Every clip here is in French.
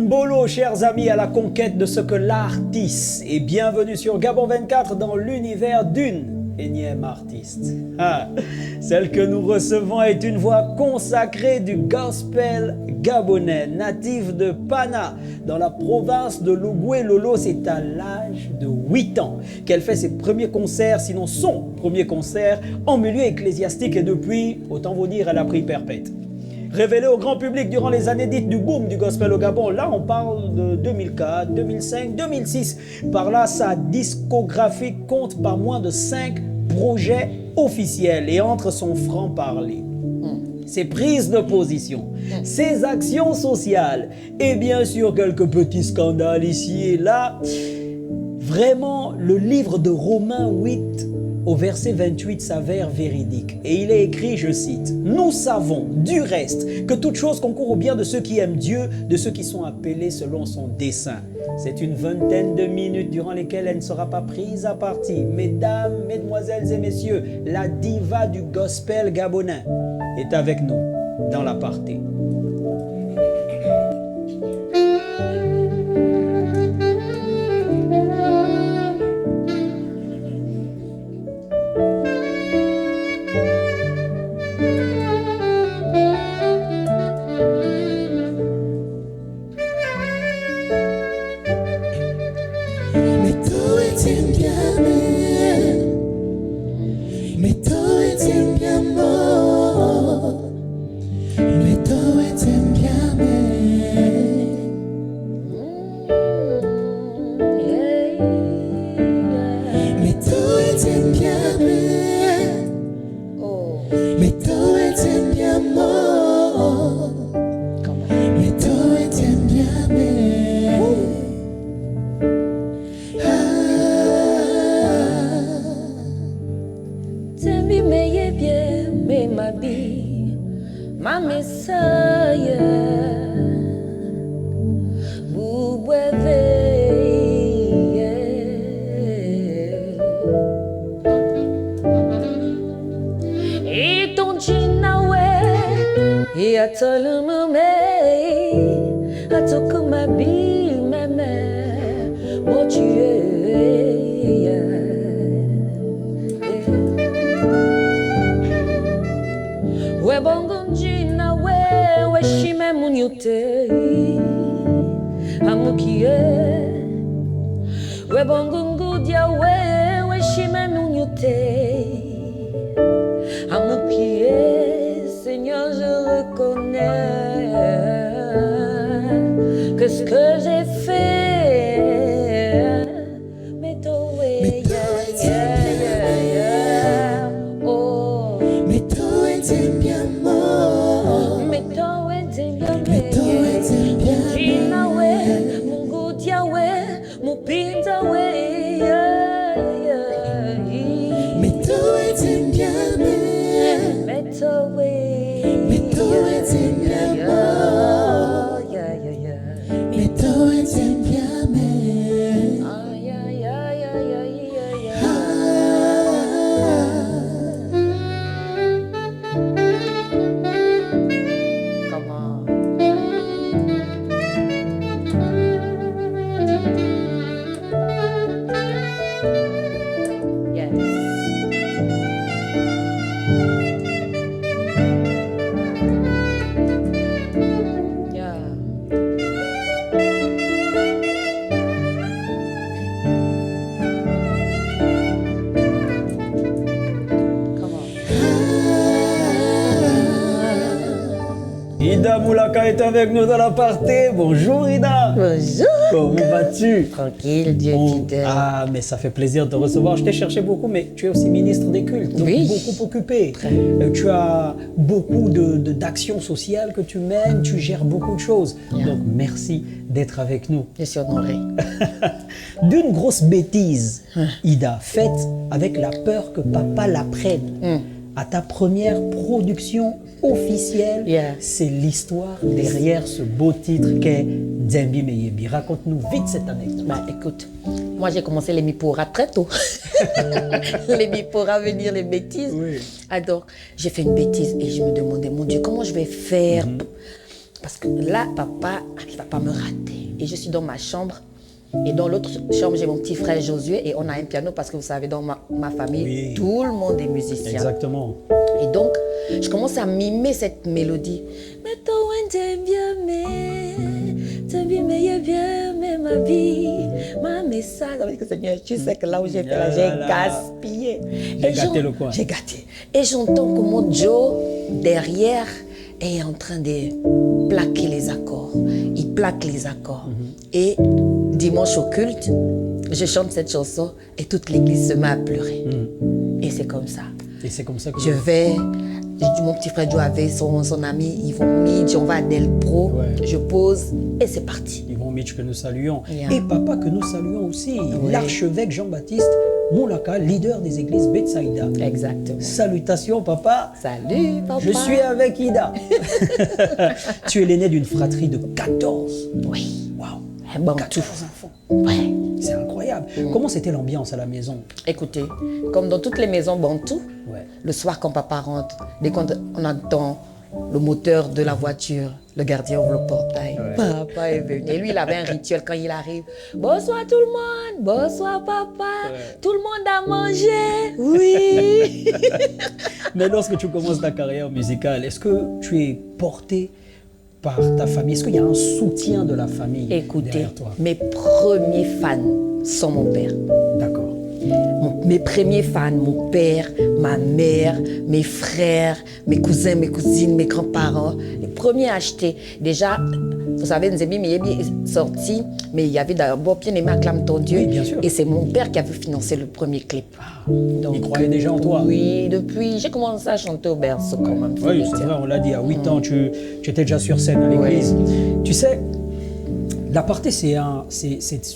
Mbolo, chers amis, à la conquête de ce que l'art tisse. Et bienvenue sur Gabon 24 dans l'univers d'une énième artiste. Ah, celle que nous recevons est une voix consacrée du gospel gabonais, native de Pana, dans la province de Logoué-Lolo. C'est à l'âge de 8 ans qu'elle fait ses premiers concerts, sinon son premier concert, en milieu ecclésiastique. Et depuis, autant vous dire, elle a pris perpète. Révélée au grand public durant les années dites du boom du gospel au Gabon, là on parle de 2004, 2005, 2006. Par là, sa discographie compte pas moins de 5 projets officiels et entre son franc-parler, ses prises de position, ses actions sociales et bien sûr quelques petits scandales ici et là. Vraiment, le livre de Romains 8 au verset 28 s'avère véridique. Et il est écrit, je cite, « Nous savons du reste que toute chose concourt au bien de ceux qui aiment Dieu, de ceux qui sont appelés selon son dessein. » C'est une vingtaine de minutes durant lesquelles elle ne sera pas prise à partie. Mesdames, mesdemoiselles et messieurs, la diva du gospel gabonais est avec nous dans l'aparté. Seigneur, je reconnais que ce que j'ai fait, mais toi, oh, mais toi, t'es bien mort, mais toi, t'es bien mon goût, Yahweh, mon pinta, mais toi, t'es bien mais toi, Ida Moulaka est avec nous dans l'aparté. Bonjour Ida. Bonjour. Comment vas-tu? Tranquille, Dieu fidèle. Ah, mais ça fait plaisir de te recevoir. Je t'ai cherché beaucoup, mais tu es aussi ministre des cultes, donc oui. Beaucoup occupé. Tu as beaucoup d'actions sociales que tu mènes, tu gères beaucoup de choses. Yeah. Donc merci d'être avec nous. Je suis honorée. D'une grosse bêtise, Ida, faite avec la peur que papa l'apprenne. À ta première production officielle, c'est l'histoire derrière ce beau titre qu'est Dzembi Meyebi. Raconte-nous vite cette anecdote. Bah écoute, moi j'ai commencé les Mipora très tôt. Les Mipora veut dire les bêtises. Oui. Alors j'ai fait une bêtise et je me demandais, mon Dieu, comment je vais faire? Parce que là, papa, il ne va pas me rater. Et je suis dans ma chambre. Et dans l'autre chambre, j'ai mon petit frère Josué et on a un piano parce que vous savez, dans ma famille, Oui. tout le monde est musicien. Exactement. Et donc, je commence à mimer cette mélodie. Mais toi, t'aimes bien, mais ma vie, ma message. Ça veut dire que Seigneur, tu sais que là où j'ai fait là, j'ai gaspillé. J'ai gâté le coin. J'ai gâté. Et j'entends comment Joe, derrière, est en train de plaquer les accords. Il plaque les accords. Et dimanche au culte, je chante cette chanson et toute l'église se met à pleurer. Et c'est comme ça. Et c'est comme ça que Je vais, mon petit frère Joe avec son ami Yvon Midge, on va à Delpro, je pose et c'est parti. Yvon Mitch que nous saluons. Yeah. Et papa que nous saluons aussi. Oui. L'archevêque Jean-Baptiste Moulaka, leader des églises Betsaïda. Exactement. Salutations papa. Salut papa. Je suis avec Ida. Tu es l'aîné d'une fratrie de 14. Oui. Waouh. Bon, 14 enfants. Ouais. C'est incroyable. Comment c'était l'ambiance à la maison? Écoutez, comme dans toutes les maisons bantou, Ouais. le soir quand papa rentre, dès qu'on entend le moteur de la voiture, le gardien ouvre le portail. Ouais. Papa est venu. Et lui, il avait un rituel quand il arrive. Bonsoir tout le monde. Bonsoir papa. Tout le monde a mangé. Oui. Mais lorsque tu commences ta carrière musicale, est-ce que tu es porté par ta famille? Est-ce qu'il y a un soutien de la famille Écoutez, derrière toi? mes premiers fans sont mon père. D'accord. Mes premiers fans, mon père, ma mère, mes frères, mes cousins, mes cousines, mes grands-parents. Les premiers à acheter. Déjà, vous savez, Nzembi Miyebi est sorti, mais il y avait d'abord Bien aimé acclame ton Dieu. Oui, bien sûr. Et c'est mon père qui avait financé le premier clip. Donc, Il croyait déjà en toi. Oui, depuis, j'ai commencé à chanter au berceau quand même. faut Oui, le c'est dire. vrai, on l'a dit, à 8 ans, tu étais déjà sur scène à l'église. Tu sais, L'Aparté, c'est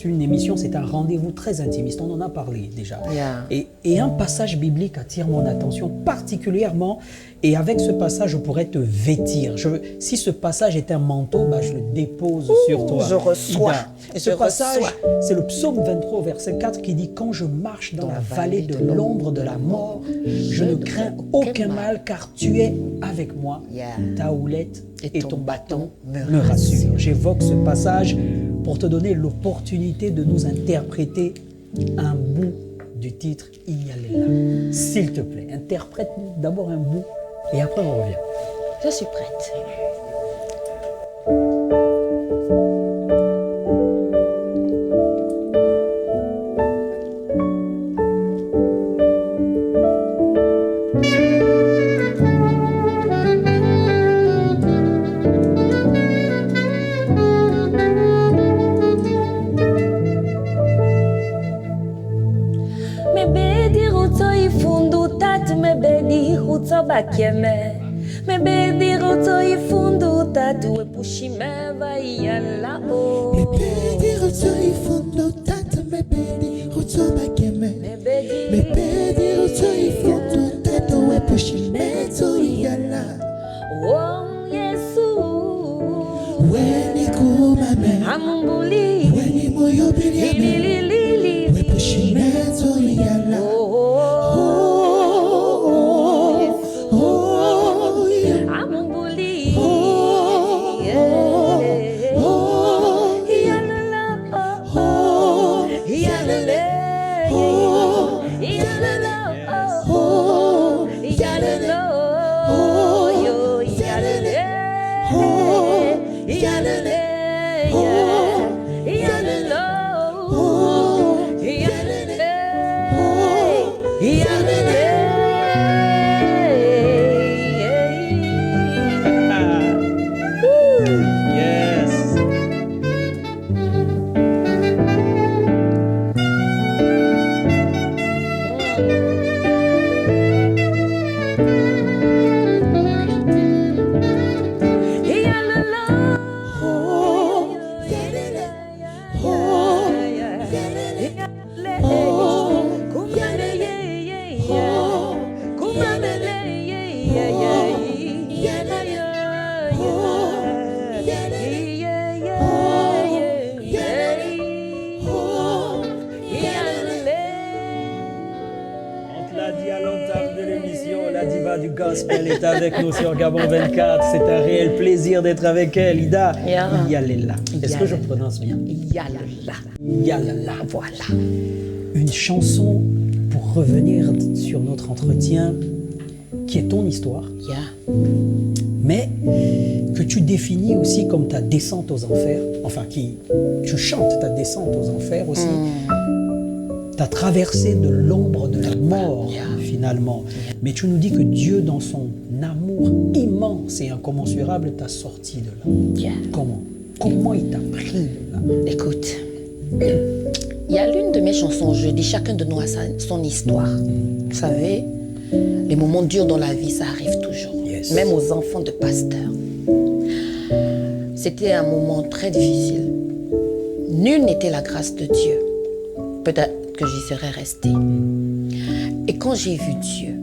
une émission, c'est un rendez-vous très intimiste, on en a parlé déjà. Yeah. Et un passage biblique attire mon attention particulièrement, et avec ce passage, je pourrais te vêtir. Si ce passage est un manteau, bah, je le dépose sur toi. Je reçois. Ida. Ce passage, c'est le psaume 23, verset 4, qui dit « Quand je marche dans la vallée de l'ombre de la mort, je ne crains aucun mal, car tu es avec moi. Yeah. Ta houlette et ton bâton me rassurent. » J'évoque ce passage pour te donner l'opportunité de nous interpréter un bout du titre « Ignalella ». S'il te plaît, interprète-nous d'abord un bout et après on revient. Je suis prête. Bakeme me bedi roto ifundu tatu e pushime vai alla o me bedi roto ifundu tatu me bedi roto bakeme me bedi roto ifundu tatu e pushime to yalla oh Yesu weni kumame amumbuli weni moyo biliyame we pushime to yalla Yalla du gospel est avec nous sur Gabon 24. C'est un réel plaisir d'être avec elle. Ida, Yeah. Yalela. Est-ce que je prononce bien? Yalala. Yalela. Voilà. Une chanson pour revenir sur notre entretien qui est ton histoire, Yeah. mais que tu définis aussi comme ta descente aux enfers. Enfin, tu chantes ta descente aux enfers aussi. Ta traversée de l'ombre de la mort, Yeah. finalement. Mais tu nous dis que Dieu, dans son amour immense et incommensurable, t'a sorti de là. Yeah. Comment il t'a pris de là? Écoute, il y a l'une de mes chansons, je dis chacun de nous a son histoire. Vous savez, les moments durs dans la vie, ça arrive toujours. Yes. Même aux enfants de pasteurs. C'était un moment très difficile. Nulle n'était la grâce de Dieu. Peut-être que j'y serais restée. Et quand j'ai vu Dieu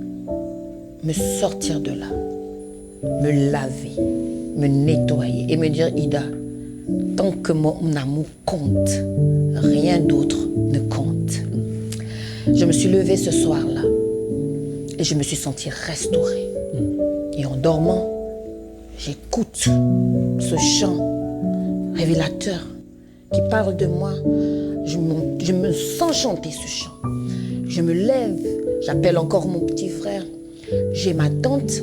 me sortir de là, me laver, me nettoyer et me dire, Ida, tant que mon amour compte, rien d'autre ne compte. Je me suis levée ce soir-là et je me suis sentie restaurée. Et en dormant, j'écoute ce chant révélateur qui parle de moi. Je me sens chanter ce chant. Je me lève, j'appelle encore mon petit frère. J'ai ma tante,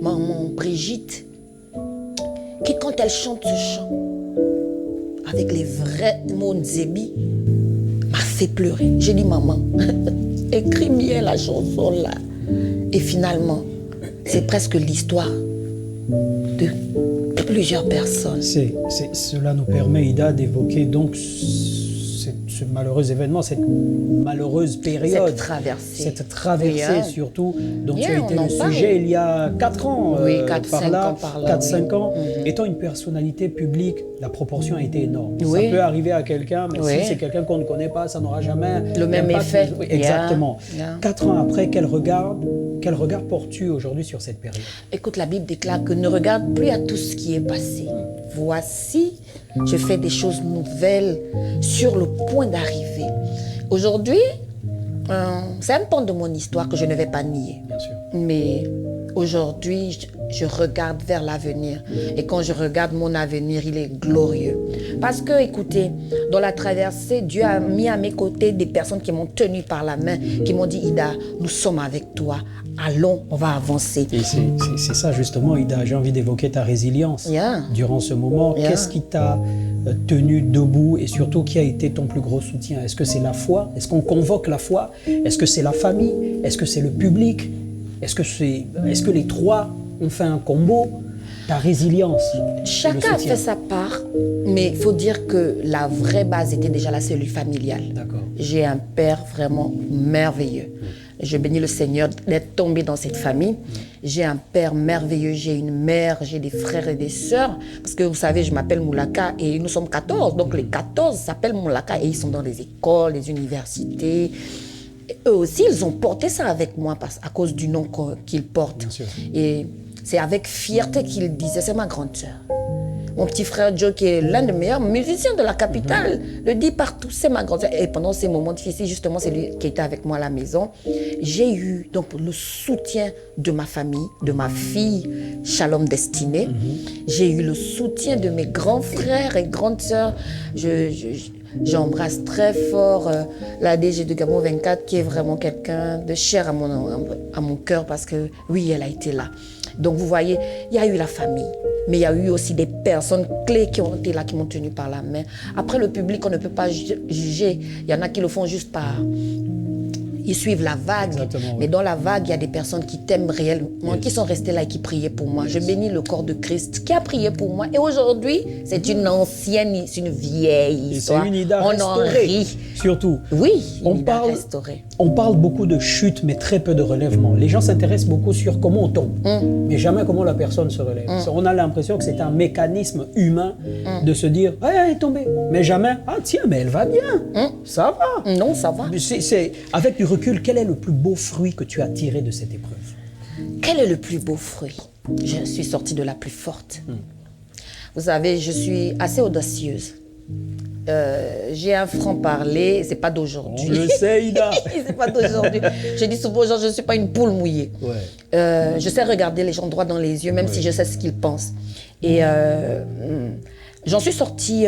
maman Brigitte, qui quand elle chante ce chant, avec les vrais mots Nzébi, m'a fait pleurer. J'ai dit, maman, écris bien la chanson là. Et finalement, c'est presque l'histoire de plusieurs personnes. Cela nous permet, Ida, d'évoquer donc ce malheureux événement, cette malheureuse période. Cette traversée Yeah. surtout, dont Yeah, tu as été on en le parle. sujet il y a 4 ans. Oui, 4-5 ans par là, 4-5 oui. ans. Étant une personnalité publique, la proportion a été énorme. Oui. Ça peut arriver à quelqu'un, mais Oui. si c'est quelqu'un qu'on ne connaît pas, ça n'aura jamais Le même l'impact. effet. Oui, exactement. Yeah. 4 ans après, quel regard portes-tu aujourd'hui sur cette période? Écoute, la Bible déclare que ne regarde plus à tout ce qui est passé. Voici, je fais des choses nouvelles sur le point d'arriver. Aujourd'hui, c'est un pan de mon histoire que je ne vais pas nier. Bien sûr. Mais aujourd'hui, je regarde vers l'avenir. Et quand je regarde mon avenir, il est glorieux. Parce que, écoutez, dans la traversée, Dieu a mis à mes côtés des personnes qui m'ont tenu par la main, qui m'ont dit, Ida, nous sommes avec toi. Allons, on va avancer. Et c'est ça justement, Ida, j'ai envie d'évoquer ta résilience. Yeah. Durant ce moment. Yeah. Qu'est-ce qui t'a tenu debout et surtout qui a été ton plus gros soutien? Est-ce que c'est la foi? Est-ce qu'on convoque la foi? Est-ce que c'est la famille? Est-ce que c'est le public? Est-ce que les trois ont fait un combo? Ta résilience. Chacun a fait sa part, mais il faut dire que la vraie base était déjà la cellule familiale. D'accord. J'ai un père vraiment merveilleux. Je bénis le Seigneur d'être tombé dans cette famille. J'ai un père merveilleux, j'ai une mère, j'ai des frères et des sœurs. Parce que vous savez, je m'appelle Moulaka et nous sommes 14. Donc les 14 s'appellent Moulaka et ils sont dans les écoles, les universités. Et eux aussi, ils ont porté ça avec moi à cause du nom qu'ils portent. Bien sûr. Et c'est avec fierté qu'ils disaient, c'est ma grande sœur. Mon petit frère Joe, qui est l'un des meilleurs musiciens de la capitale, le dit partout, c'est ma grande sœur. Et pendant ces moments difficiles, justement, c'est lui qui était avec moi à la maison. J'ai eu donc le soutien de ma famille, de ma fille, Shalom Destinée. J'ai eu le soutien de mes grands frères et grandes sœurs. J'embrasse très fort la DG de Gabon 24, qui est vraiment quelqu'un de cher à mon cœur, parce que oui, elle a été là. Donc vous voyez, il y a eu la famille, mais il y a eu aussi des personnes clés qui ont été là, qui m'ont tenu par la main. Après, le public, on ne peut pas juger. Il y en a qui le font juste par... Ils suivent la vague. Exactement, Mais oui. dans la vague, il y a des personnes qui t'aiment réellement, qui sont restées là et qui priaient pour moi. Je bénis le corps de Christ qui a prié pour moi. Et aujourd'hui, c'est une ancienne, c'est une vieille Et histoire. c'est une Ida On en restaurée, rit. surtout. Oui, On une Ida parle- restaurée. On parle beaucoup de chute, mais très peu de relèvement. Les gens s'intéressent beaucoup sur comment on tombe, mais jamais comment la personne se relève. On a l'impression que c'est un mécanisme humain de se dire « elle est tombée », mais jamais « ah tiens, mais elle va bien, ça va ». Non, ça va. Avec du recul, quel est le plus beau fruit que tu as tiré de cette épreuve? Quel est le plus beau fruit? Je suis sortie de la plus forte. Vous savez, je suis assez audacieuse. j'ai un franc-parler, c'est pas On d'aujourd'hui. le sait, Ida. C'est pas d'aujourd'hui. Je dis souvent aux gens, je ne suis pas une poule mouillée. Ouais. Je sais regarder les gens droit dans les yeux, même si je sais ce qu'ils pensent. Et j'en suis sortie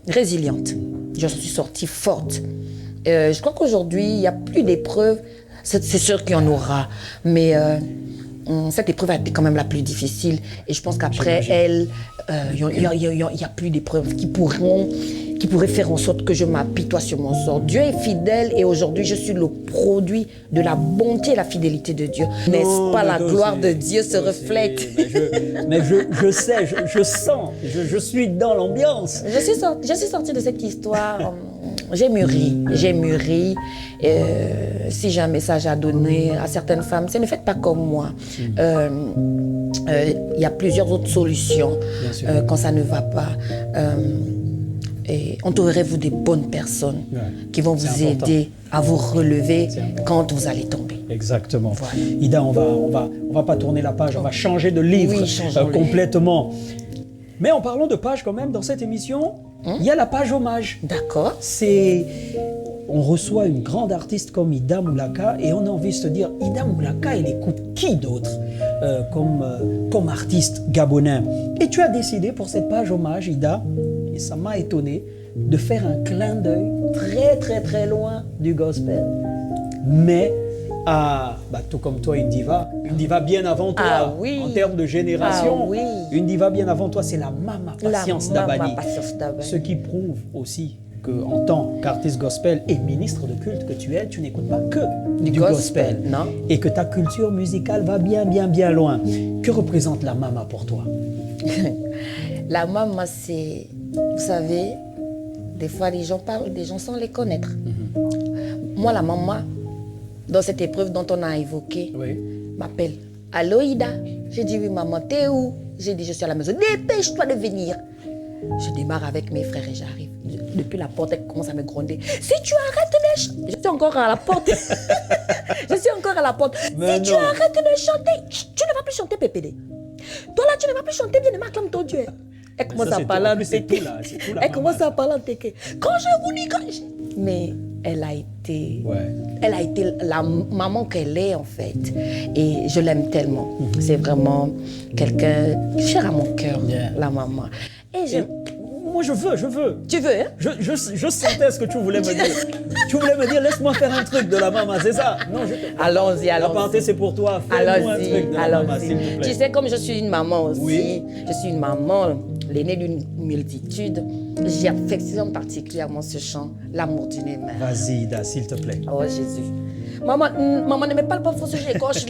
résiliente. J'en suis sortie forte. Je crois qu'aujourd'hui, il n'y a plus d'épreuves. C'est sûr qu'il y en aura, mais cette épreuve a été quand même la plus difficile. Et je pense qu'après elle, il n'y a plus d'épreuves qui pourraient faire en sorte que je m'apitoie sur mon sort. Dieu est fidèle et aujourd'hui, je suis le produit de la bonté et la fidélité de Dieu. N'est-ce pas, la gloire de Dieu se reflète? Mais je sais, je sens, je suis dans l'ambiance. Je suis sortie de cette histoire. J'ai mûri. Si j'ai un message à donner à certaines femmes, c'est ne faites pas comme moi. Il y a plusieurs autres solutions quand ça ne va pas. Et entourez-vous des bonnes personnes qui vont vous aider à vous relever quand vous allez tomber. Exactement. Voilà. Ida, on va pas tourner la page, on va changer de livre complètement. Mais en parlant de page quand même, dans cette émission, il y a la page hommage. D'accord. On reçoit une grande artiste comme Ida Moulaka et on a envie de se dire, Ida Moulaka, elle écoute qui d'autre comme artiste gabonais? Et tu as décidé pour cette page hommage, Ida, et ça m'a étonné, de faire un clin d'œil très très très loin du gospel. Mais tout comme toi, une diva bien avant toi, Ah oui. en termes de génération. Ah oui. Une diva bien avant toi, c'est la Mama Patience Dabani. Patience Dabani. Ce qui prouve aussi qu'en tant qu'artiste gospel et ministre de culte que tu es, tu n'écoutes pas que du gospel. Non. Et que ta culture musicale va bien loin. Que représente la Mama pour toi? La Mama, c'est... Vous savez, des fois, les gens parlent des gens sans les connaître. Moi, la Mama, dans cette épreuve dont on a évoqué, m'appelle. Allô, Ida? J'ai dit, oui, maman, t'es où? J'ai dit, je suis à la maison. Dépêche-toi de venir. Je démarre avec mes frères et j'arrive. Depuis la porte, elle commence à me gronder. Si tu arrêtes de chanter... Je suis encore à la porte. Mais si tu arrêtes de chanter, tu ne vas plus chanter, Pépédé. Toi là, tu ne vas plus chanter, bien, acclame ton Dieu. Elle commence à parler en téké. Elle commence à parler en téké. Quand je vous dis, mais elle a été la maman qu'elle est en fait. Et je l'aime tellement. C'est vraiment quelqu'un cher à mon cœur, la maman. Et j'aime. Moi, je veux. Tu veux, hein? Je sentais ce que tu voulais me dire. Tu voulais me dire, laisse-moi faire un truc de la Mama, c'est ça? Non, allons-y. La parenthèse, c'est pour toi. Fais-moi un truc de la Mama, s'il te plaît. Tu sais, comme je suis une maman aussi, je suis une maman, l'aînée d'une multitude, j'affectionne particulièrement ce chant, L'amour d'une mère. Vas-y, Ida, s'il te plaît. Oh, Jésus. Maman, ne me parle pas faux sujet. Quand je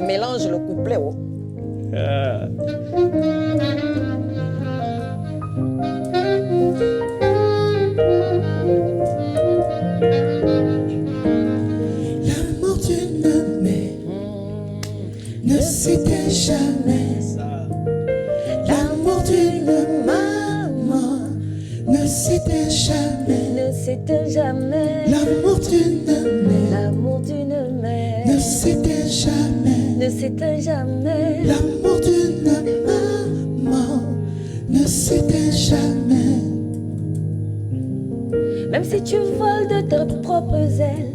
mélange le couplet, oh. L'amour d'une mère ne s'éteint jamais. L'amour d'une maman ne s'éteint jamais. Ne s'éteint jamais. L'amour d'une mère L'amour d'une mère ne s'éteint jamais. ne s'éteint jamais. L'amour d'une maman ne s'éteint jamais. Même si tu voles de tes propres ailes,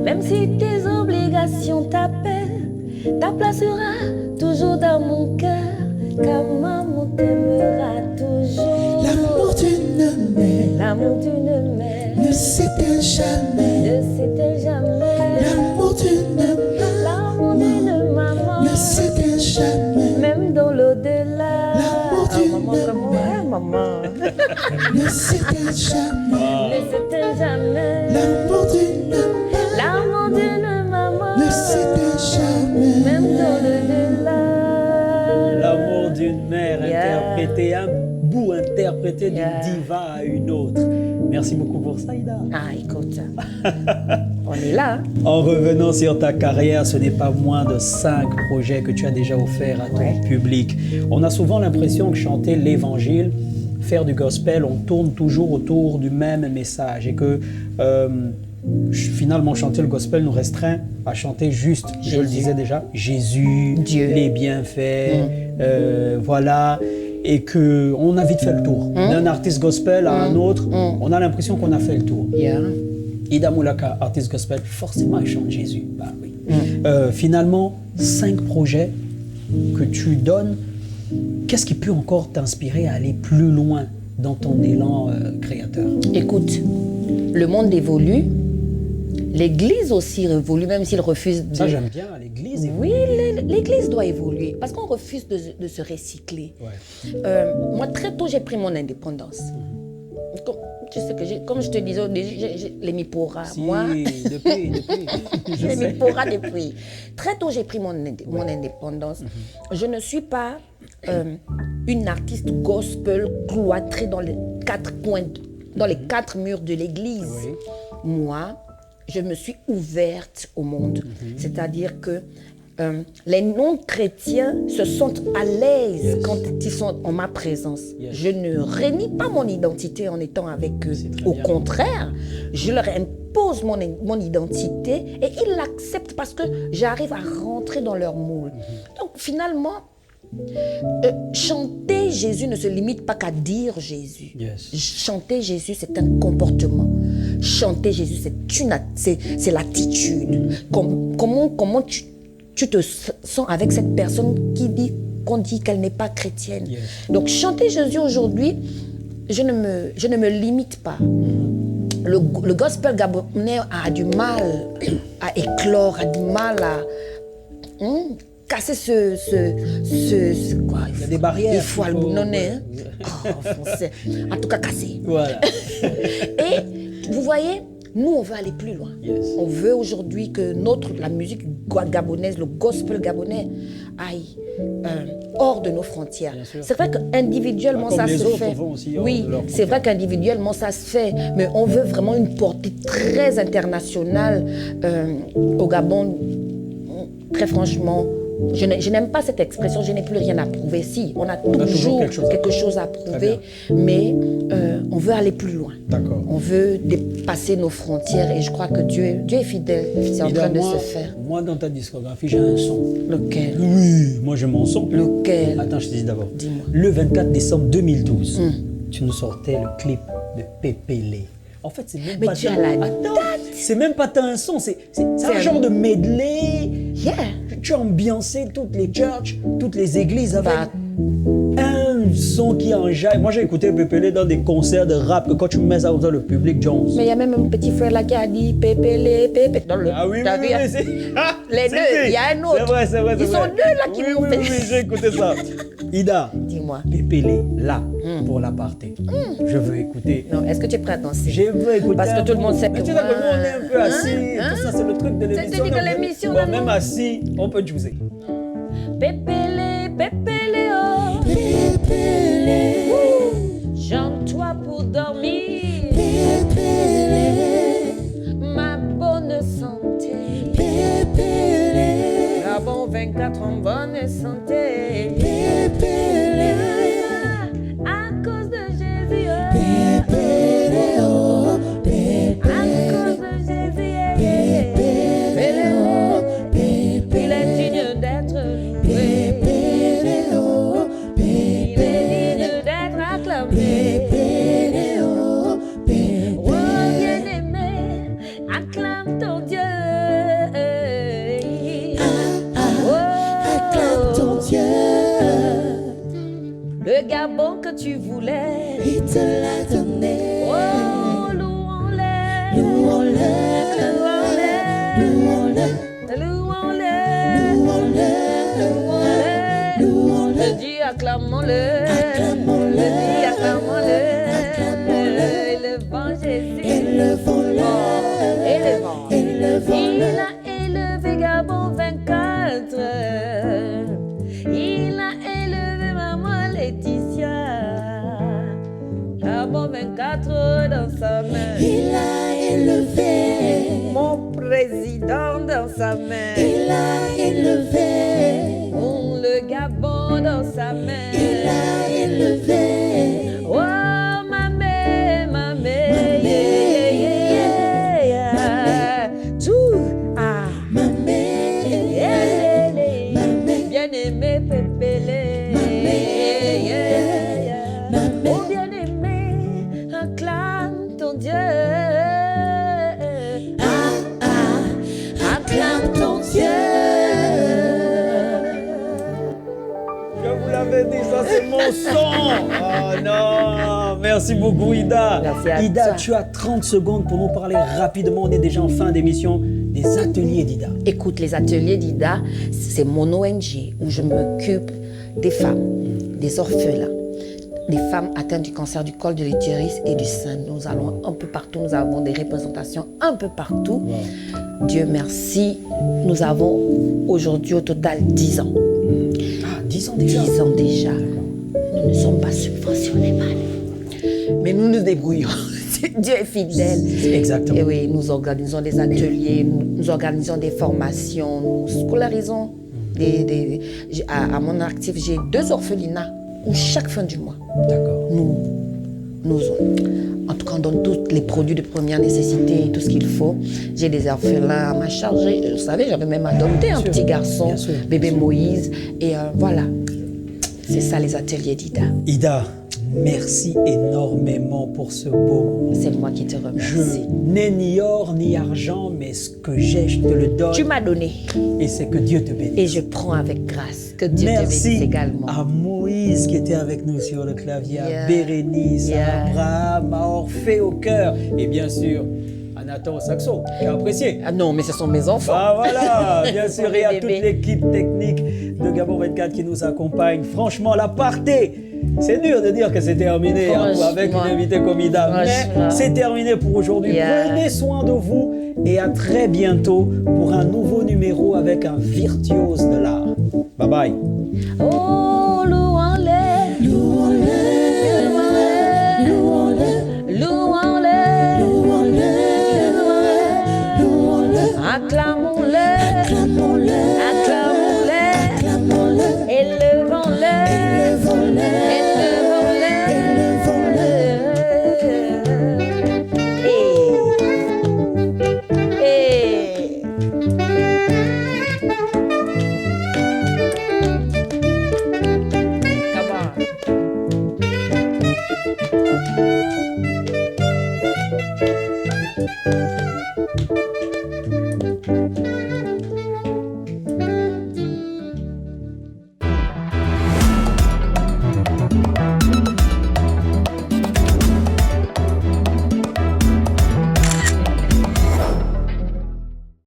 même si tes obligations t'appellent, ta place sera toujours dans mon cœur, car maman t'aimera toujours. L'amour d'une mère L'amour d'une mère ne s'éteint jamais. ne s'éteint jamais. L'amour L'amour d'une maman ne s'éteint jamais. même dans l'au-delà. L'amour Ah, maman, d'une comme ouais, maman. ne s'éteint jamais. Ne s'éteint jamais. L'amour d'une L'amour d'une maman ne s'éteint jamais. même dans l'au-delà. L'amour d'une mère interprété, un bout interprété d'une Yeah. diva à une autre. Merci beaucoup pour ça, Ida. Ah, écoute, on est là. Hein? En revenant sur ta carrière, ce n'est pas moins de 5 projets que tu as déjà offerts à ton public. On a souvent l'impression que chanter l'évangile, faire du gospel, on tourne toujours autour du même message et que finalement chanter le gospel nous restreint à chanter juste, je le disais déjà, Jésus, Dieu, les bienfaits, voilà. et qu'on a vite fait le tour. D'un artiste gospel à un autre, on a l'impression qu'on a fait le tour. Yeah. Ida Moulaka, artiste gospel, forcément elle chante Jésus. Bah oui. Finalement, 5 projets que tu donnes, qu'est-ce qui peut encore t'inspirer à aller plus loin dans ton élan créateur? Écoute, le monde évolue, l'Église aussi évolue, même s'il refuse de... Ça j'aime bien, l'église. Oui, l'Église doit évoluer, parce qu'on refuse de se recycler. Ouais. Moi, très tôt, j'ai pris mon indépendance. Tu sais que, comme je te disais, j'ai les Mipora, Si, moi... depuis. Je Les sais. Mipora depuis. Très tôt, j'ai pris mon indépendance. Je ne suis pas une artiste gospel cloîtrée dans les 4 coins, dans les 4 murs de l'église. Oui. Moi, je me suis ouverte au monde. C'est-à-dire que les non-chrétiens se sentent à l'aise quand ils sont en ma présence. Yes. Je ne renie pas mon identité en étant avec eux. très Au bien. contraire, je leur impose mon identité et ils l'acceptent parce que j'arrive à rentrer dans leur moule. Donc finalement, chanter Jésus ne se limite pas qu'à dire Jésus. Yes. Chanter Jésus, c'est un comportement. Chanter Jésus, c'est l'attitude. Comment tu te sens avec cette personne qu'on dit qu'elle n'est pas chrétienne. Yes. Donc chanter Jésus aujourd'hui, je ne me limite pas. Le gospel gabonais a du mal à éclore, a du mal à casser ce quoi. Il y a des barrières Il faut qu'il faut- albonnonner. En français. En tout cas, casser. Voilà. Et vous voyez, nous, on veut aller plus loin. Yes. On veut aujourd'hui que la musique gabonaise, le gospel gabonais, aille hors de nos frontières. Bien sûr. C'est vrai qu'individuellement, Comme ça les se autres fait. vont aussi hors Oui, de leurs c'est vrai qu'individuellement, ça se fait. Mais on veut vraiment une portée très internationale au Gabon. Très franchement, je n'aime pas cette expression, je n'ai plus rien à prouver. Si, on a toujours quelque chose à prouver, mais on veut aller plus loin. D'accord. On veut dépasser nos frontières et je crois que Dieu est fidèle. C'est en train de se faire. Moi, dans ta discographie, j'ai un son. Lequel? Oui, moi j'ai mon son. Lequel? Attends, je te dis d'abord. Dis-moi. Le 24 décembre 2012, tu nous sortais le clip de Pépélé. En fait, c'est même Mais pas tu as la Attends, c'est même pas un son, c'est un un- genre de medley. Yeah. Tu as ambiancé toutes les churches, toutes les églises avec Bah. un son qui enjaille. Moi, j'ai écouté Pépélé dans des concerts de rap que quand tu mets ça dans le public, Jones. Mais il y a même un petit frère là qui a dit pépélé, pépé. Dans le, Ah oui, t'as oui, vu, oui, c'est... Les deux, il y a un autre. C'est vrai. Ils sont deux là qui oui, m'ont oui, fait. Oui, j'ai écouté ça. Ida, Dis-moi. Pépélé, là, pour l'aparté. Je veux écouter. Non, est-ce que tu es prêt à danser? Je veux écouter. Parce que un tout le monde peu. sait Mais que tu sais que moi- nous, on est un peu assis. Hein? Tout ça, c'est le truc de l'émission. dit que Donc, l'émission, bon, là, même non. assis, on peut chooser. Pépélé, pépélé, oh. Pépélé, Chante-toi pour dormir. pépélé, Ma bonne santé. pépélé, Gabon 24 en bonne santé. pépélé, À cause de Jésus, oh. pépélé, oh, À cause de Jésus, pépélé, oh, il est digne d'être loué. pépélé, oh, Il est digne d'être acclamé. pépélé, oh, pépélé. Oh, bien-aimé, acclame ton Dieu. Acclame ton Dieu, Le Gabon que tu voulais. il te l'a donné. Oh, louons-le. Louons-le, louons-le, Louons-le. louons-le, Louons-le. louons-le. Le Dieu, acclamons-le. Acclamons-le. Le Dieu, acclamons-le. Acclamons-le. Élevons Jésus. Élevons-le. Élevons. Élevons-le. Il a élevé Gabon 24. Il a élevé maman Laetitia. Gabon 24 dans sa main. Il a élevé, Mon président dans sa main. il a élevé, Le Gabon dans sa main. il a élevé. Oh, mamé, mamé, yeah, yeah, yeah. Tout, ah, Mamé, yeah, yeah, yeah. mamé, Bien-aimé Pépélé, mamé, yeah. Oh non, merci beaucoup Ida. Merci à Ida, toi. tu as 30 secondes pour nous parler rapidement, on est déjà en fin d'émission, des ateliers d'Ida. Écoute, les ateliers d'Ida, c'est mon ONG où je m'occupe des femmes, des orphelins, des femmes atteintes du cancer du col de l'utérus et du sein. Nous allons un peu partout, nous avons des représentations un peu partout. Dieu merci, nous avons aujourd'hui au total 10 ans. Ah, 10 ans déjà. 10 ans déjà. Nous ne sommes pas subventionnés, mais nous nous débrouillons. Dieu est fidèle. Exactement. Et oui, nous organisons des ateliers, nous organisons des formations, nous scolarisons. À mon actif, j'ai 2 orphelinats où chaque fin du mois, D'accord. en tout cas, on donne tous les produits de première nécessité, tout ce qu'il faut. J'ai des orphelins à ma charge. Vous savez, j'avais même adopté un sûr, petit garçon, bien sûr, bébé bien sûr. Moïse. Et voilà, c'est ça les ateliers d'Ida. Ida, merci énormément pour ce beau moment. C'est moi qui te Je remercie. n'ai ni or ni argent, mais ce que j'ai, je te le donne. Tu m'as donné Et c'est que Dieu te bénisse. et je prends avec grâce. Que Dieu te bénisse Merci également. à Moïse qui était avec nous sur le clavier, Yeah. à Bérénice, Yeah. à Abraham, à Orphée au cœur et bien sûr à Nathan au saxo, qui a apprécié. Ah non, mais ce sont mes enfants. Ah voilà, bien sûr, Pour et à les toute bébés. l'équipe technique de Gabon 24 qui nous accompagne. Franchement, l'aparté, c'est dur de dire que c'est terminé hein, avec une Franchement. invitée comme Ida, mais Franchement. c'est terminé pour aujourd'hui. Yeah. Prenez soin de vous et à très bientôt pour un nouveau numéro avec un virtuose de l'art. Bye bye. Oh,